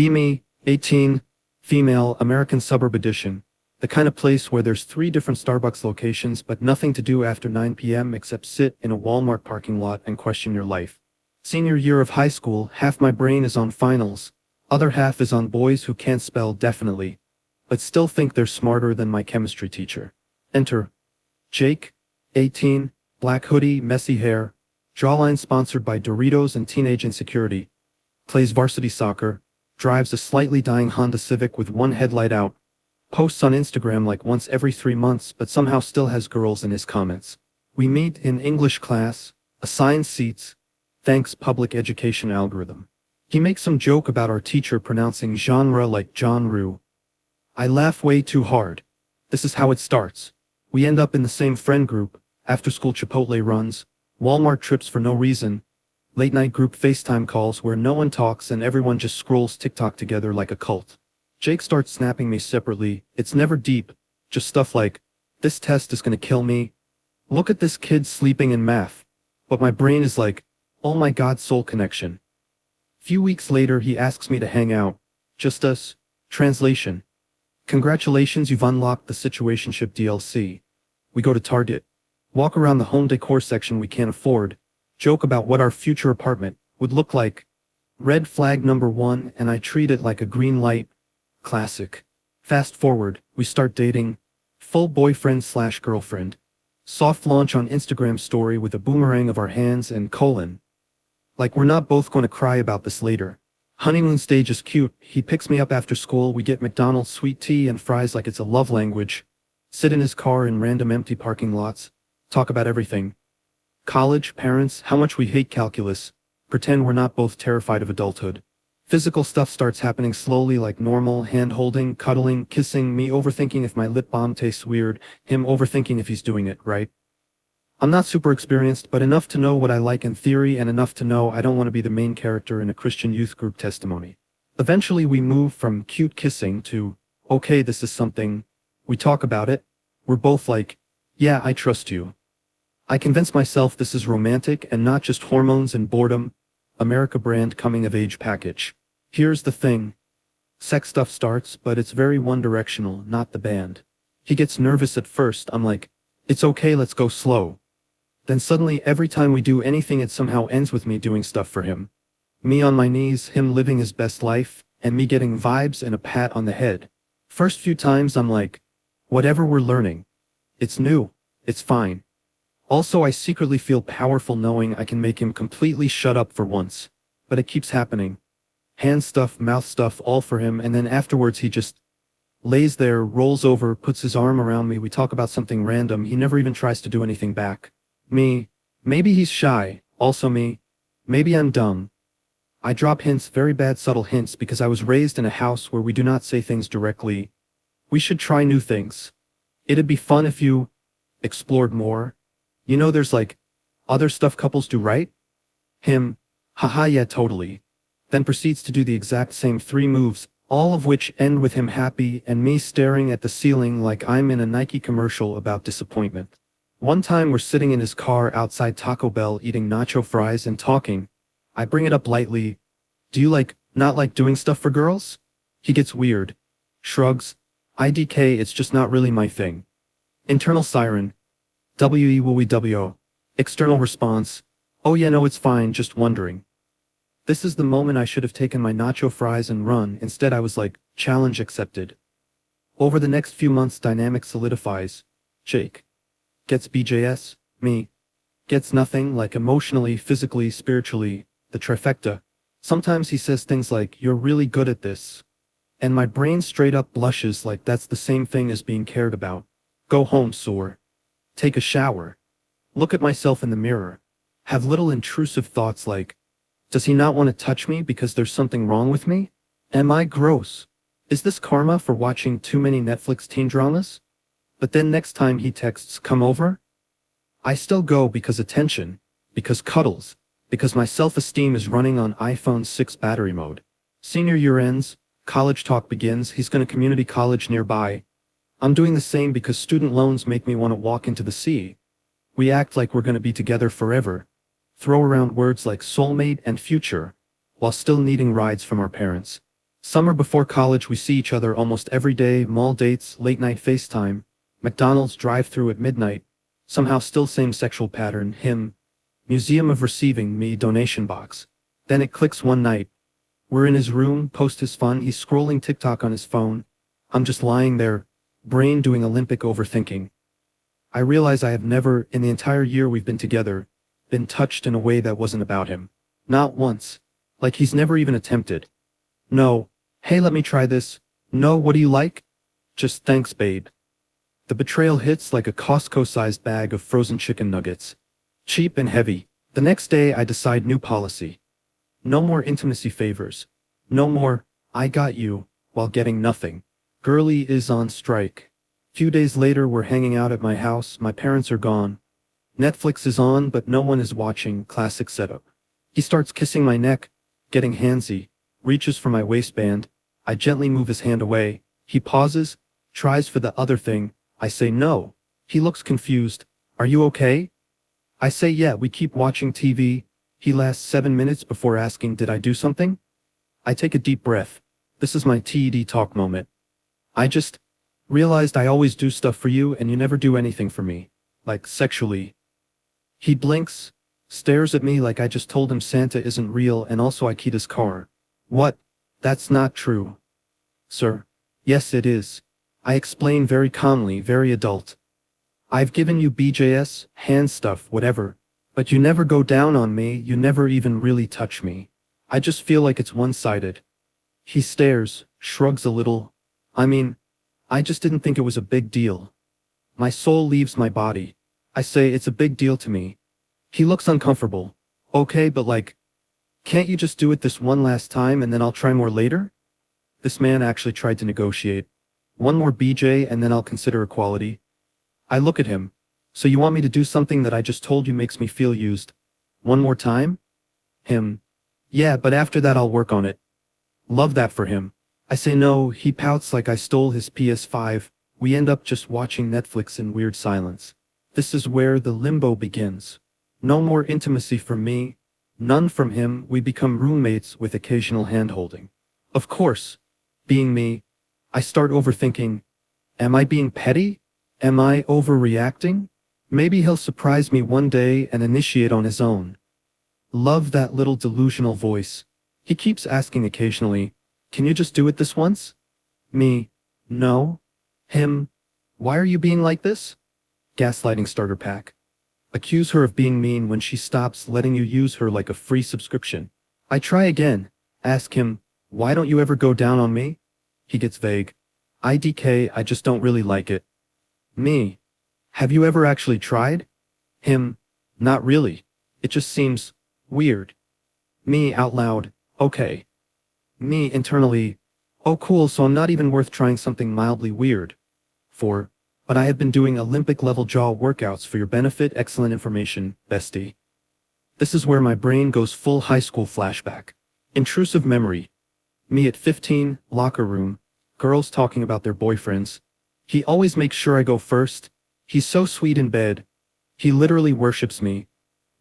Me, 18, female, American suburb edition. The kind of place where there's 3 different Starbucks locations but nothing to do after 9 p.m. except sit in a Walmart parking lot and question your life. Senior year of high school, half my brain is on finals, other half is on boys who can't spell definitely, but still think they're smarter than my chemistry teacher. Enter Jake, 18, black hoodie, messy hair, jawline sponsored by Doritos and teenage insecurity, plays varsity soccer, drives a slightly dying Honda Civic with one headlight out, posts on Instagram like once every 3 months but somehow still has girls in his comments. We meet in English class, assigned seats, thanks public education algorithm. He makes some joke about our teacher pronouncing genre like John Rue. I laugh way too hard. This is how it starts. We end up in the same friend group, after-school Chipotle runs, Walmart trips for no reason, late-night group FaceTime calls where no one talks and everyone just scrolls TikTok together like a cult. Jake starts snapping me separately. It's never deep, just stuff like, this test is gonna kill me. Look at this kid sleeping in math. But my brain is like, oh my god, soul connection. Few weeks later he asks me to hang out. Just us. Translation. Congratulations, you've unlocked the Situationship DLC. We go to Target. Walk around the home decor section we can't afford. Joke about what our future apartment would look like. Red flag number 1 and I treat it like a green light. Classic. Fast forward, we start dating. Full boyfriend/girlfriend. Soft launch on Instagram story with a boomerang of our hands and colon. Like we're not both going to cry about this later. Honeymoon stage is cute. He picks me up after school, we get McDonald's sweet tea and fries like it's a love language. Sit in his car in random empty parking lots. Talk about everything. College, parents, how much we hate calculus. Pretend we're not both terrified of adulthood. Physical stuff starts happening slowly like normal, hand-holding, cuddling, kissing, me overthinking if my lip balm tastes weird, him overthinking if he's doing it right. I'm not super experienced, but enough to know what I like in theory and enough to know I don't want to be the main character in a Christian youth group testimony. Eventually we move from cute kissing to, okay, this is something. We talk about it. We're both like, yeah, I trust you. I convince myself this is romantic and not just hormones and boredom. America brand coming of age package. Here's the thing. Sex stuff starts, but it's very one-directional, not the band. He gets nervous at first, I'm like, it's okay, let's go slow. Then suddenly every time we do anything it somehow ends with me doing stuff for him. Me on my knees, him living his best life, and me getting vibes and a pat on the head. First few times I'm like, whatever we're learning. It's new, it's fine. Also I secretly feel powerful knowing I can make him completely shut up for once. But it keeps happening. Hand stuff, mouth stuff, all for him, and then afterwards he just lays there, rolls over, puts his arm around me, we talk about something random, he never even tries to do anything back. Me. Maybe he's shy, also me. Maybe I'm dumb. I drop hints, very bad subtle hints, because I was raised in a house where we do not say things directly. We should try new things. It'd be fun if you explored more. You know there's like other stuff couples do, right? Him. Haha, yeah, totally. Then proceeds to do the exact same 3 moves, all of which end with him happy and me staring at the ceiling like I'm in a Nike commercial about disappointment. One time we're sitting in his car outside Taco Bell eating nacho fries and talking. I bring it up lightly. Do you not like doing stuff for girls? He gets weird. Shrugs. IDK, it's just not really my thing. Internal siren. WEWEWO. External response. Oh yeah, no, it's fine, just wondering. This is the moment I should have taken my nacho fries and run, instead I was like, challenge accepted. Over the next few months dynamic solidifies. Jake gets BJS, me gets nothing, like emotionally, physically, spiritually, the trifecta. Sometimes he says things like, you're really good at this. And my brain straight up blushes like that's the same thing as being cared about. Go home, sore. Take a shower. Look at myself in the mirror. Have little intrusive thoughts like, does he not want to touch me because there's something wrong with me? Am I gross? Is this karma for watching too many Netflix teen dramas? But then next time he texts, come over? I still go because attention, because cuddles, because my self-esteem is running on iPhone 6 battery mode. Senior year ends, college talk begins, he's going to community college nearby. I'm doing the same because student loans make me want to walk into the sea. We act like we're going to be together forever. Throw around words like soulmate and future, while still needing rides from our parents. Summer before college we see each other almost every day, mall dates, late night FaceTime, McDonald's drive-through at midnight, somehow still same sexual pattern, him, museum of receiving, me, donation box. Then it clicks one night. We're in his room, post is fun, he's scrolling TikTok on his phone. I'm just lying there, brain doing Olympic overthinking. I realize I have never, in the entire year we've been together, been touched in a way that wasn't about him. Not once. Like he's never even attempted. No. Hey, let me try this. No, what do you like? Just thanks, babe. The betrayal hits like a Costco-sized bag of frozen chicken nuggets. Cheap and heavy. The next day I decide new policy. No more intimacy favors. No more, I got you, while getting nothing. Girlie is on strike. Few days later we're hanging out at my house, my parents are gone. Netflix is on but no one is watching, classic setup. He starts kissing my neck, getting handsy, reaches for my waistband. I gently move his hand away. He pauses, tries for the other thing. I say no. He looks confused. Are you okay? I say yeah, we keep watching TV. He lasts 7 minutes before asking, did I do something? I take a deep breath. This is my TED talk moment. I just realized I always do stuff for you and you never do anything for me. Like sexually. He blinks, stares at me like I just told him Santa isn't real and also I keyed his car. What? That's not true. Sir. Yes it is. I explain very calmly, very adult. I've given you BJS, hand stuff, whatever. But you never go down on me, you never even really touch me. I just feel like it's one-sided. He stares, shrugs a little. I mean, I just didn't think it was a big deal. My soul leaves my body. I say it's a big deal to me. He looks uncomfortable. Okay, but like, can't you just do it this one last time and then I'll try more later? This man actually tried to negotiate. One more BJ and then I'll consider equality. I look at him. So you want me to do something that I just told you makes me feel used? One more time? Him. Yeah, but after that I'll work on it. Love that for him. I say no, he pouts like I stole his PS5. We end up just watching Netflix in weird silence. This is where the limbo begins. No more intimacy from me. None from him. We become roommates with occasional hand-holding. Of course. Being me, I start overthinking. Am I being petty? Am I overreacting? Maybe he'll surprise me one day and initiate on his own. Love that little delusional voice. He keeps asking occasionally, can you just do it this once? Me. No. Him. Why are you being like this? Gaslighting starter pack. Accuse her of being mean when she stops letting you use her like a free subscription. I try again. Ask him, why don't you ever go down on me? He gets vague. IDK, I just don't really like it. Me. Have you ever actually tried? Him. Not really. It just seems weird. Me out loud. Okay. Me internally. Oh cool, so I'm not even worth trying something mildly weird. 4. But I have been doing Olympic-level jaw workouts for your benefit. Excellent information, bestie. This is where my brain goes full high school flashback. Intrusive memory. Me at 15, locker room. Girls talking about their boyfriends. He always makes sure I go first. He's so sweet in bed. He literally worships me.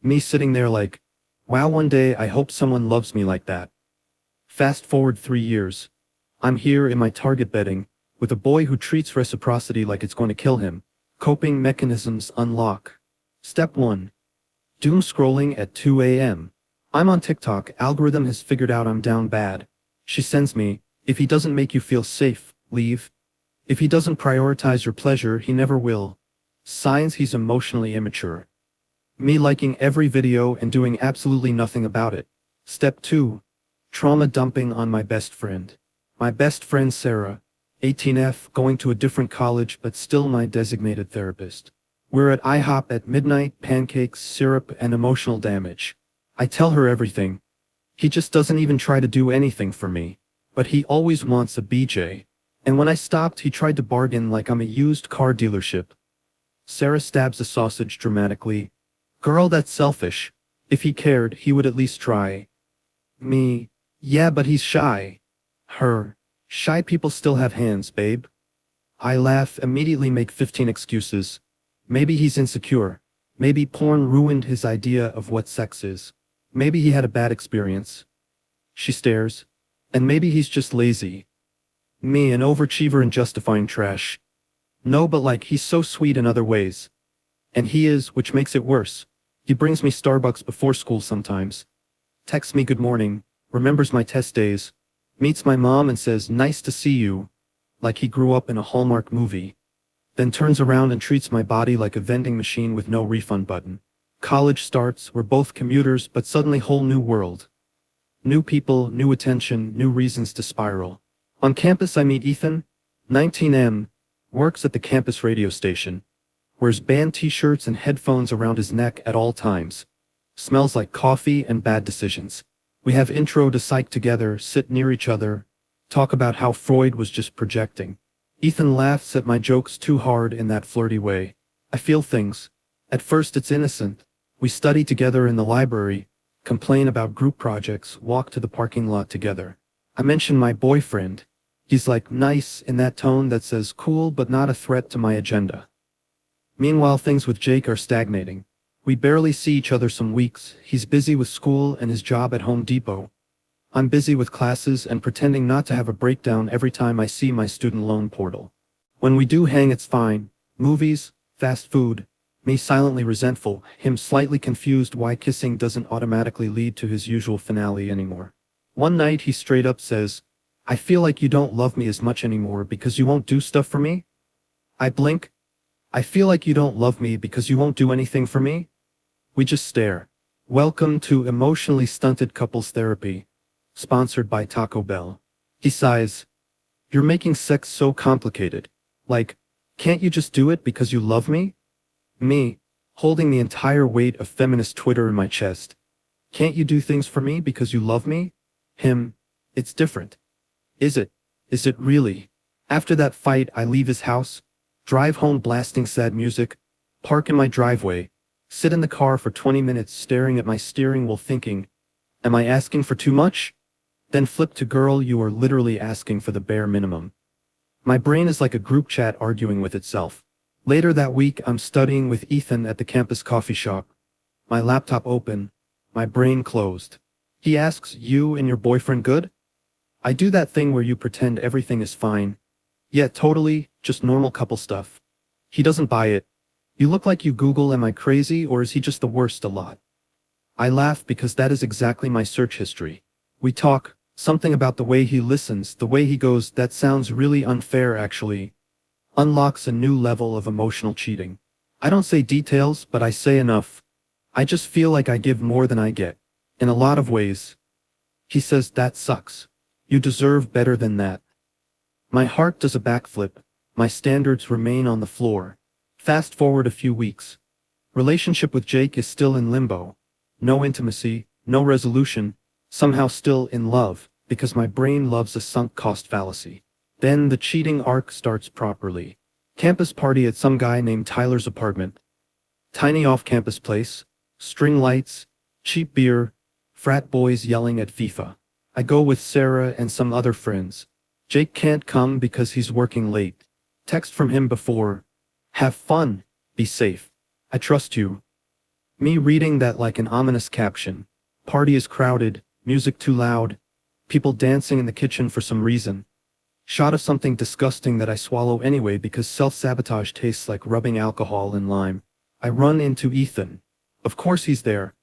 Me sitting there like, wow, one day I hope someone loves me like that. Fast forward 3 years. I'm here in my target bedding, with a boy who treats reciprocity like it's going to kill him. Coping mechanisms unlock. Step 1. Doom scrolling at 2 a.m. I'm on TikTok, algorithm has figured out I'm down bad. She sends me, if he doesn't make you feel safe, leave. If he doesn't prioritize your pleasure, he never will. Signs he's emotionally immature. Me liking every video and doing absolutely nothing about it. Step 2. Trauma dumping on my best friend. My best friend Sarah, 18F, going to a different college but still my designated therapist. We're at IHOP at midnight, pancakes, syrup, and emotional damage. I tell her everything. He just doesn't even try to do anything for me. But he always wants a BJ. And when I stopped, he tried to bargain like I'm a used car dealership. Sarah stabs the sausage dramatically. Girl, that's selfish. If he cared, he would at least try. Me. Yeah, but he's shy. Her. Shy people still have hands, babe. I laugh, immediately make 15 excuses. Maybe he's insecure. Maybe porn ruined his idea of what sex is. Maybe he had a bad experience. She stares. And maybe he's just lazy. Me, an overachiever and justifying trash. No, but like, he's so sweet in other ways. And he is, which makes it worse. He brings me Starbucks before school sometimes. Texts me good morning, remembers my test days, meets my mom and says, "Nice to see you," like he grew up in a Hallmark movie. Then turns around and treats my body like a vending machine with no refund button. College starts, we're both commuters, but suddenly whole new world. New people, new attention, new reasons to spiral. On campus I meet Ethan, 19M, works at the campus radio station. Wears band t-shirts and headphones around his neck at all times. Smells like coffee and bad decisions. We have intro to psych together, sit near each other, talk about how Freud was just projecting. Ethan laughs at my jokes too hard in that flirty way. I feel things. At first it's innocent. We study together in the library, complain about group projects, walk to the parking lot together. I mention my boyfriend. He's like, nice, in that tone that says cool but not a threat to my agenda. Meanwhile, things with Jake are stagnating. We barely see each other some weeks. He's busy with school and his job at Home Depot. I'm busy with classes and pretending not to have a breakdown every time I see my student loan portal. When we do hang, it's fine. Movies, fast food, me silently resentful, him slightly confused why kissing doesn't automatically lead to his usual finale anymore. One night he straight up says, "I feel like you don't love me as much anymore because you won't do stuff for me." I blink. "I feel like you don't love me because you won't do anything for me?" We just stare. Welcome to Emotionally Stunted Couples Therapy. Sponsored by Taco Bell. He sighs. "You're making sex so complicated. Like, can't you just do it because you love me?" Me, holding the entire weight of feminist Twitter in my chest. "Can't you do things for me because you love me?" Him. "It's different." Is it? Is it really? After that fight, I leave his house, drive home blasting sad music, park in my driveway, sit in the car for 20 minutes staring at my steering wheel thinking, am I asking for too much? Then flip to, girl, you are literally asking for the bare minimum. My brain is like a group chat arguing with itself. Later that week, I'm studying with Ethan at the campus coffee shop. My laptop open, my brain closed. He asks, "You and your boyfriend good?" I do that thing where you pretend everything is fine. Yeah, totally, just normal couple stuff. He doesn't buy it. "You look like you Google, am I crazy or is he just the worst?" a lot. I laugh because that is exactly my search history. We talk, something about the way he listens, the way he goes, "That sounds really unfair actually." Unlocks a new level of emotional cheating. I don't say details, but I say enough. I just feel like I give more than I get. In a lot of ways. He says, "That sucks. You deserve better than that." My heart does a backflip. My standards remain on the floor. Fast forward a few weeks. Relationship with Jake is still in limbo. No intimacy, no resolution, somehow still in love, because my brain loves a sunk cost fallacy. Then the cheating arc starts properly. Campus party at some guy named Tyler's apartment. Tiny off-campus place, string lights, cheap beer, frat boys yelling at FIFA. I go with Sarah and some other friends. Jake can't come because he's working late. Text from him before, "Have fun, be safe. I trust you." Me reading that like an ominous caption. Party is crowded, music too loud, people dancing in the kitchen for some reason. Shot of something disgusting that I swallow anyway because self-sabotage tastes like rubbing alcohol in lime. I run into Ethan. Of course he's there.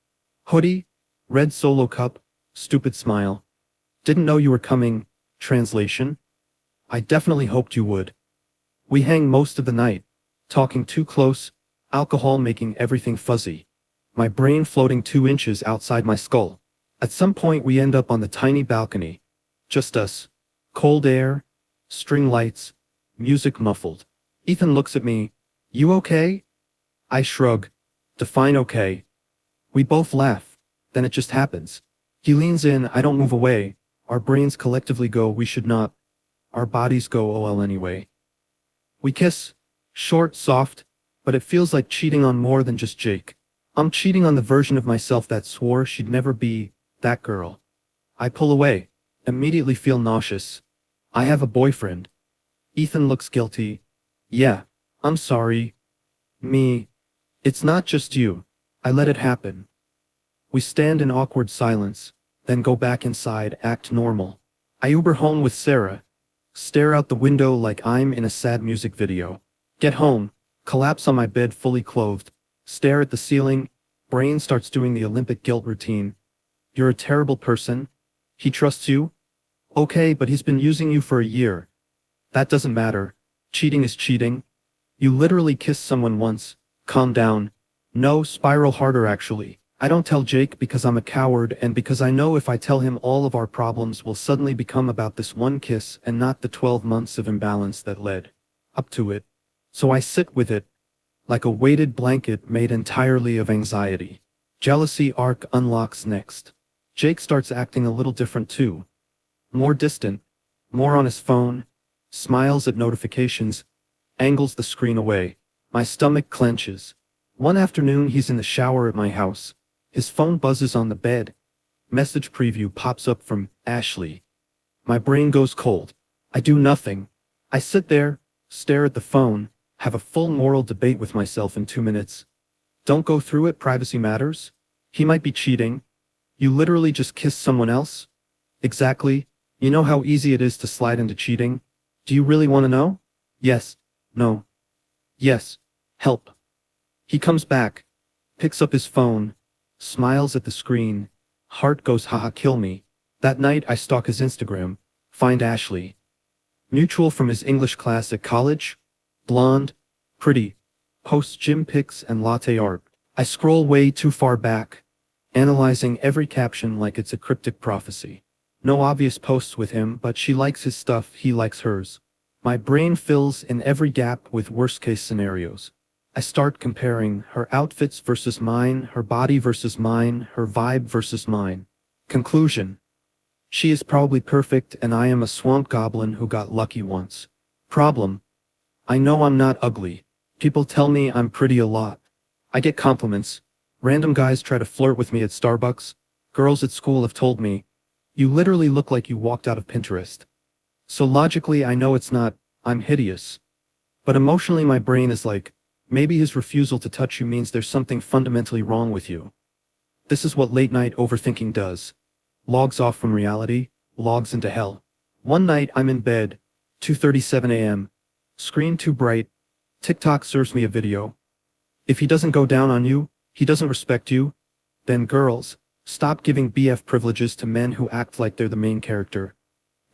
Hoodie, red Solo cup, stupid smile. "Didn't know you were coming." Translation: I definitely hoped you would. We hang most of the night, talking too close, alcohol making everything fuzzy. My brain floating 2 inches outside my skull. At some point we end up on the tiny balcony. Just us. Cold air, string lights, music muffled. Ethan looks at me. "You okay?" I shrug. Define okay. We both laugh. Then it just happens. He leans in, I don't move away. Our brains collectively go, "We should not." Our bodies go, "Oh well anyway." We kiss. Short, soft, but it feels like cheating on more than just Jake. I'm cheating on the version of myself that swore she'd never be that girl. I pull away. Immediately feel nauseous. I have a boyfriend. Ethan looks guilty. "Yeah, I'm sorry." Me. "It's not just you. I let it happen." We stand in awkward silence, then go back inside, act normal. I Uber home with Sarah. Stare out the window like I'm in a sad music video. Get home, collapse on my bed fully clothed, stare at the ceiling, brain starts doing the Olympic guilt routine. You're a terrible person. He trusts you? Okay, but he's been using you for a year. That doesn't matter. Cheating is cheating. You literally kissed someone once. Calm down. No, spiral harder actually. I don't tell Jake because I'm a coward and because I know if I tell him all of our problems will suddenly become about this one kiss and not the 12 months of imbalance that led up to it. So I sit with it, like a weighted blanket made entirely of anxiety. Jealousy arc unlocks next. Jake starts acting a little different too. More distant, more on his phone, smiles at notifications, angles the screen away. My stomach clenches. One afternoon he's in the shower at my house. His phone buzzes on the bed. Message preview pops up from Ashley. My brain goes cold. I do nothing. I sit there, stare at the phone, have a full moral debate with myself in 2 minutes. Don't go through it, privacy matters. He might be cheating. You literally just kissed someone else? Exactly. You know how easy it is to slide into cheating? Do you really want to know? Yes. No. Yes. Help. He comes back, picks up his phone, smiles at the screen, heart goes haha kill me. That night I stalk his Instagram, find Ashley. Mutual from his English class at college, blonde, pretty, posts gym pics and latte art. I scroll way too far back, analyzing every caption like it's a cryptic prophecy. No obvious posts with him, but she likes his stuff, he likes hers. My brain fills in every gap with worst-case scenarios. I start comparing her outfits versus mine, her body versus mine, her vibe versus mine. Conclusion. She is probably perfect and I am a swamp goblin who got lucky once. Problem. I know I'm not ugly. People tell me I'm pretty a lot. I get compliments. Random guys try to flirt with me at Starbucks. Girls at school have told me, you literally look like you walked out of Pinterest. So logically I know it's not, I'm hideous. But emotionally my brain is like, maybe his refusal to touch you means there's something fundamentally wrong with you. This is what late night overthinking does. Logs off from reality, logs into hell. One night I'm in bed, 2:37 a.m. Screen too bright. TikTok serves me a video. If he doesn't go down on you, he doesn't respect you. Then girls, stop giving BF privileges to men who act like they're the main character.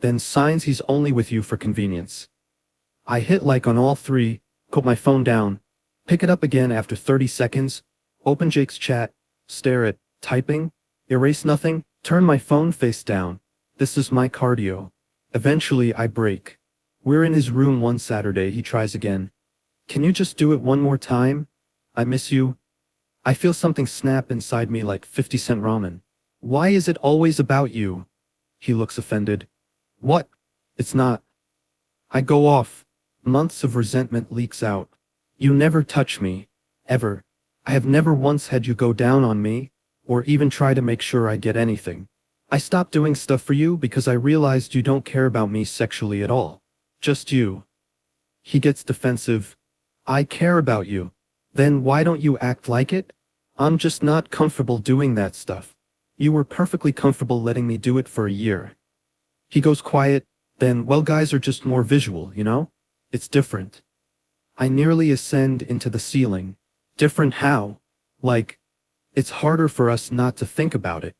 Then signs he's only with you for convenience. I hit like on all three, put my phone down, pick it up again after 30 seconds, open Jake's chat, stare at, typing, erase nothing, turn my phone face down. This is my cardio. Eventually I break. We're in his room one Saturday, he tries again. Can you just do it one more time? I miss you. I feel something snap inside me like 50-cent ramen. Why is it always about you? He looks offended. What? It's not. I go off. Months of resentment leaks out. You never touch me. Ever. I have never once had you go down on me, or even try to make sure I get anything. I stopped doing stuff for you because I realized you don't care about me sexually at all. Just you. He gets defensive. I care about you. Then why don't you act like it? I'm just not comfortable doing that stuff. You were perfectly comfortable letting me do it for a year. He goes quiet, then, well, guys are just more visual, you know? It's different. I nearly ascend into the ceiling. Different how? Like, it's harder for us not to think about it.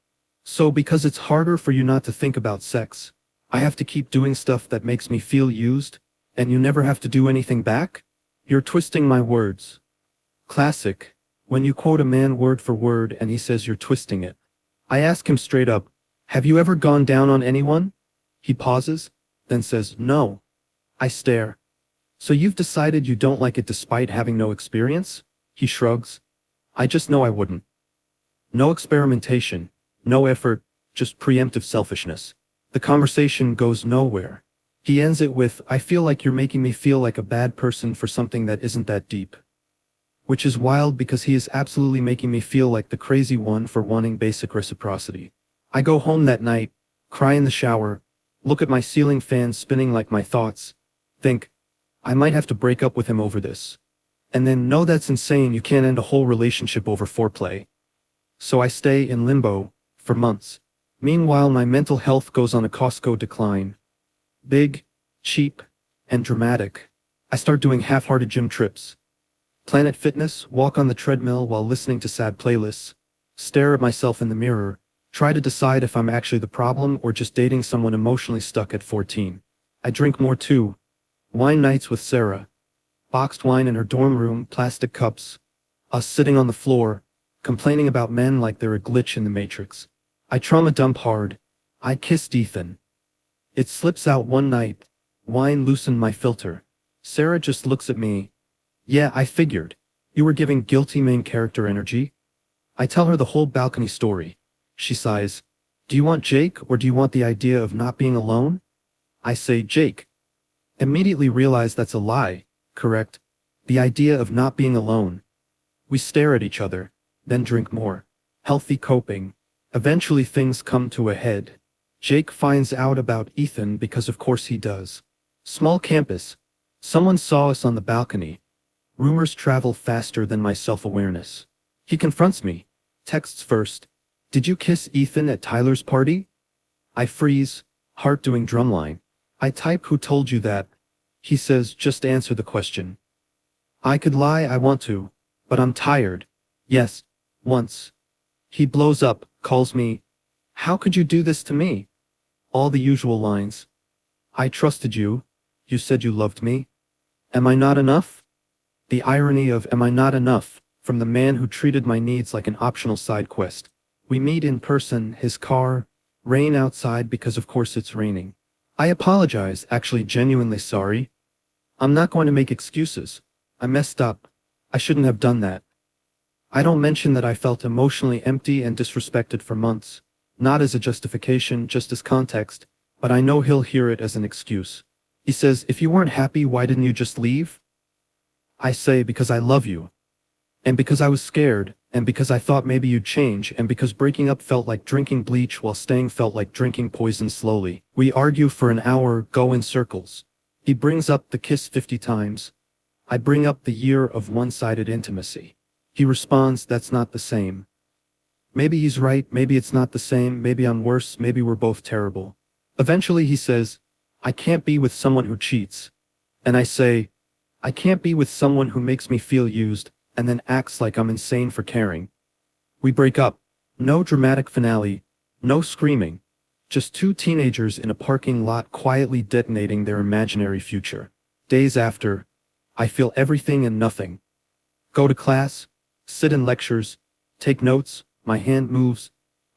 So because it's harder for you not to think about sex, I have to keep doing stuff that makes me feel used, and you never have to do anything back? You're twisting my words. Classic. When you quote a man word for word and he says you're twisting it. I ask him straight up, have you ever gone down on anyone? He pauses, then says, no. I stare. So you've decided you don't like it despite having no experience? He shrugs. I just know I wouldn't. No experimentation, no effort, just preemptive selfishness. The conversation goes nowhere. He ends it with, I feel like you're making me feel like a bad person for something that isn't that deep. Which is wild because he is absolutely making me feel like the crazy one for wanting basic reciprocity. I go home that night, cry in the shower, look at my ceiling fan spinning like my thoughts, think, I might have to break up with him over this. And then, no, that's insane, you can't end a whole relationship over foreplay. So I stay in limbo, for months. Meanwhile, my mental health goes on a Costco decline. Big, cheap, and dramatic. I start doing half-hearted gym trips. Planet Fitness, walk on the treadmill while listening to sad playlists. Stare at myself in the mirror. Try to decide if I'm actually the problem or just dating someone emotionally stuck at 14. I drink more too. Wine nights with Sarah. Boxed wine in her dorm room, plastic cups. Us sitting on the floor, complaining about men like they're a glitch in the Matrix. I trauma dump hard. I kissed Ethan. It slips out one night. Wine loosened my filter. Sarah just looks at me. Yeah, I figured. You were giving guilty main character energy. I tell her the whole balcony story. She sighs. Do you want Jake or do you want the idea of not being alone? I say Jake. Immediately realize that's a lie, correct? The idea of not being alone. We stare at each other, then drink more. Healthy coping. Eventually things come to a head. Jake finds out about Ethan because of course he does. Small campus. Someone saw us on the balcony. Rumors travel faster than my self-awareness. He confronts me. Texts first. Did you kiss Ethan at Tyler's party? I freeze, heart doing drumline. I type who told you that? He says just answer the question. I could lie I want to, but I'm tired. Yes, once. He blows up, calls me. How could you do this to me? All the usual lines. I trusted you. You said you loved me. Am I not enough? The irony of am I not enough, from the man who treated my needs like an optional side quest. We meet in person, his car, rain outside because of course it's raining. I apologize, actually genuinely sorry. I'm not going to make excuses. I messed up. I shouldn't have done that. I don't mention that I felt emotionally empty and disrespected for months, not as a justification, just as context, but I know he'll hear it as an excuse. He says, if you weren't happy, why didn't you just leave? I say, because I love you. And because I was scared, and because I thought maybe you'd change, and because breaking up felt like drinking bleach while staying felt like drinking poison slowly. We argue for an hour, go in circles. He brings up the kiss 50 times. I bring up the year of one-sided intimacy. He responds, that's not the same. Maybe he's right, maybe it's not the same, maybe I'm worse, maybe we're both terrible. Eventually he says, I can't be with someone who cheats. And I say, I can't be with someone who makes me feel used, and then acts like I'm insane for caring. We break up. No dramatic finale, no screaming. Just two teenagers in a parking lot quietly detonating their imaginary future. Days after, I feel everything and nothing. Go to class, sit in lectures, take notes, my hand moves.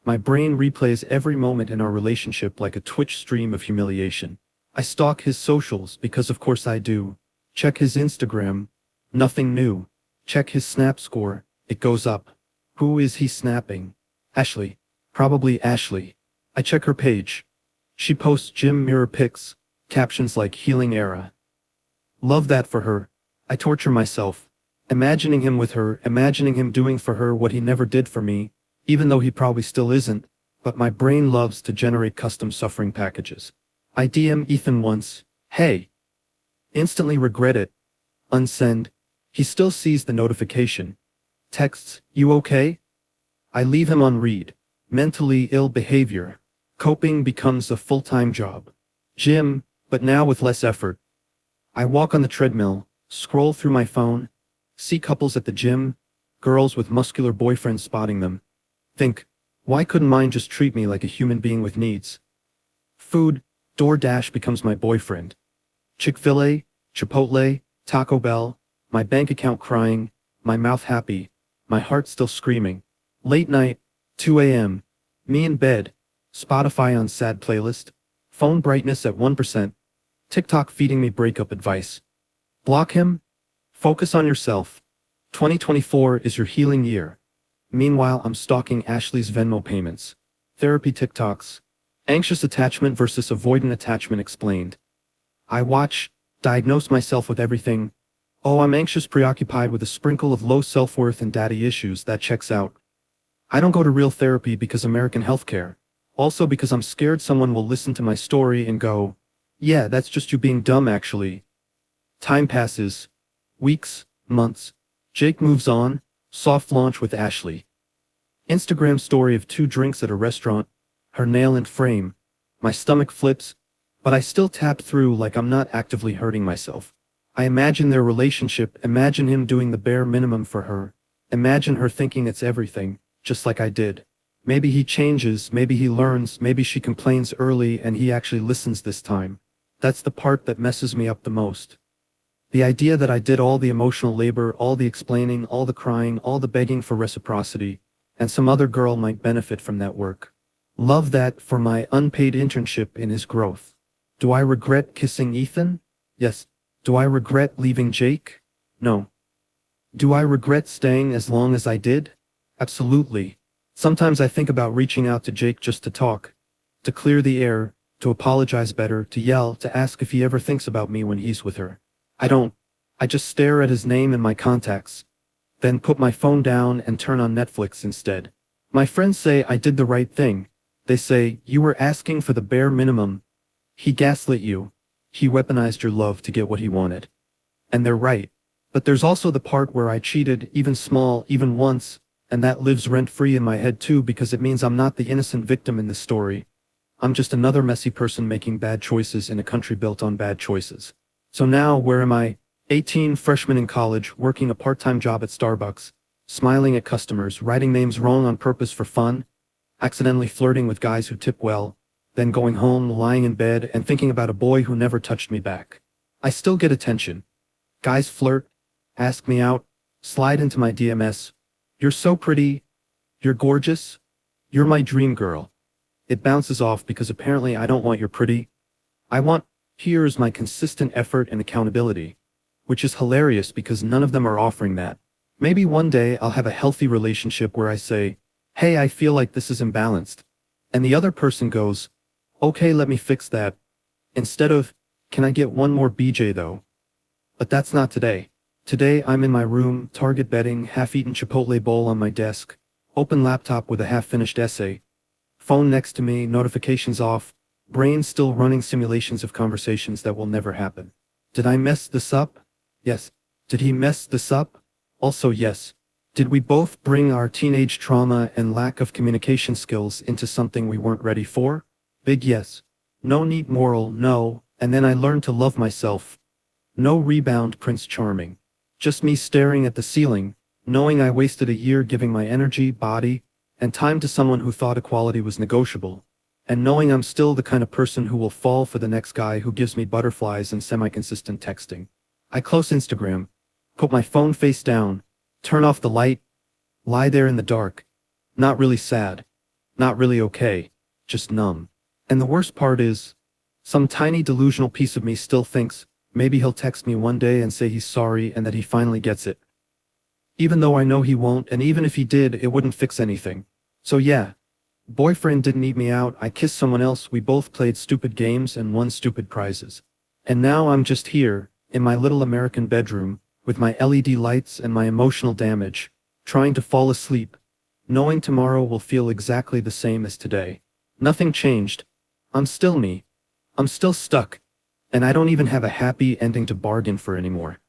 My brain replays every moment in our relationship like a Twitch stream of humiliation. I stalk his socials because of course I do. Check his Instagram. Nothing new. Check his snap score. It goes up. Who is he snapping? Ashley. Probably Ashley. I check her page. She posts gym mirror pics, captions like healing era. Love that for her. I torture myself. Imagining him with her, imagining him doing for her what he never did for me, even though he probably still isn't, but my brain loves to generate custom suffering packages. I DM Ethan once, hey. Instantly regret it. Unsend. He still sees the notification. Texts, you okay? I leave him on read. Mentally ill behavior. Coping becomes a full-time job. Gym, but now with less effort. I walk on the treadmill, scroll through my phone, see couples at the gym, girls with muscular boyfriends spotting them. Think, why couldn't mine just treat me like a human being with needs? Food, DoorDash becomes my boyfriend. Chick-fil-A, Chipotle, Taco Bell, my bank account crying, my mouth happy, my heart still screaming. Late night, 2 a.m., me in bed, Spotify on sad playlist, phone brightness at 1%, TikTok feeding me breakup advice. Block him? Focus on yourself. 2024 is your healing year. Meanwhile, I'm stalking Ashley's Venmo payments. Therapy TikToks. Anxious attachment versus avoidant attachment explained. I watch, diagnose myself with everything. Oh, I'm anxious, preoccupied with a sprinkle of low self-worth and daddy issues. That checks out. I don't go to real therapy because American healthcare. Also because I'm scared someone will listen to my story and go, yeah, that's just you being dumb actually. Time passes. Weeks, months. Jake moves on. Soft launch with Ashley. Instagram story of 2 drinks at a restaurant. her nail and frame. My stomach flips, but I still tap through like I'm not actively hurting myself. I imagine their relationship, imagine him doing the bare minimum for her. Imagine her thinking it's everything, just like I did. Maybe he changes, maybe he learns, maybe she complains early and he actually listens this time. That's the part that messes me up the most. The idea that I did all the emotional labor, all the explaining, all the crying, all the begging for reciprocity, and some other girl might benefit from that work. Love that for my unpaid internship in his growth. Do I regret kissing Ethan? Yes. Do I regret leaving Jake? No. Do I regret staying as long as I did? Absolutely. Sometimes I think about reaching out to Jake just to talk, to clear the air, to apologize better, to yell, to ask if he ever thinks about me when he's with her. I don't. I just stare at his name and my contacts, then put my phone down and turn on Netflix instead. My friends say I did the right thing. They say, you were asking for the bare minimum. He gaslit you. He weaponized your love to get what he wanted. And they're right. But there's also the part where I cheated, even small, even once, and that lives rent-free in my head too because it means I'm not the innocent victim in this story. I'm just another messy person making bad choices in a country built on bad choices. So now, where am I? 18, freshman in college, working a part-time job at Starbucks, smiling at customers, writing names wrong on purpose for fun, accidentally flirting with guys who tip well, then going home, lying in bed, and thinking about a boy who never touched me back. I still get attention. Guys flirt, ask me out, slide into my DMs. You're so pretty. You're gorgeous. You're my dream girl. It bounces off because apparently I don't want your pretty. I want, here's my consistent effort and accountability. Which is hilarious because none of them are offering that. Maybe one day I'll have a healthy relationship where I say, hey, I feel like this is imbalanced. And the other person goes, okay, let me fix that. Instead of, can I get one more BJ though? But that's not today. Today I'm in my room, target betting, half-eaten Chipotle bowl on my desk, open laptop with a half-finished essay, phone next to me, notifications off, brain still running simulations of conversations that will never happen. Did I mess this up? Yes. Did he mess this up? Also yes. Did we both bring our teenage trauma and lack of communication skills into something we weren't ready for? Big yes. No neat moral, no, and then I learned to love myself. No rebound, Prince Charming. Just me staring at the ceiling, knowing I wasted a year giving my energy, body, and time to someone who thought equality was negotiable, and knowing I'm still the kind of person who will fall for the next guy who gives me butterflies and semi-consistent texting. I close Instagram, put my phone face down, turn off the light, lie there in the dark. Not really sad. Not really okay. Just numb. And the worst part is, some tiny delusional piece of me still thinks, maybe he'll text me one day and say he's sorry and that he finally gets it. Even though I know he won't, and even if he did, it wouldn't fix anything. So yeah. Boyfriend didn't eat me out, I kissed someone else, we both played stupid games and won stupid prizes. And now I'm just here, in my little American bedroom, with my LED lights and my emotional damage, trying to fall asleep, knowing tomorrow will feel exactly the same as today. Nothing changed. I'm still me. I'm still stuck. And I don't even have a happy ending to bargain for anymore.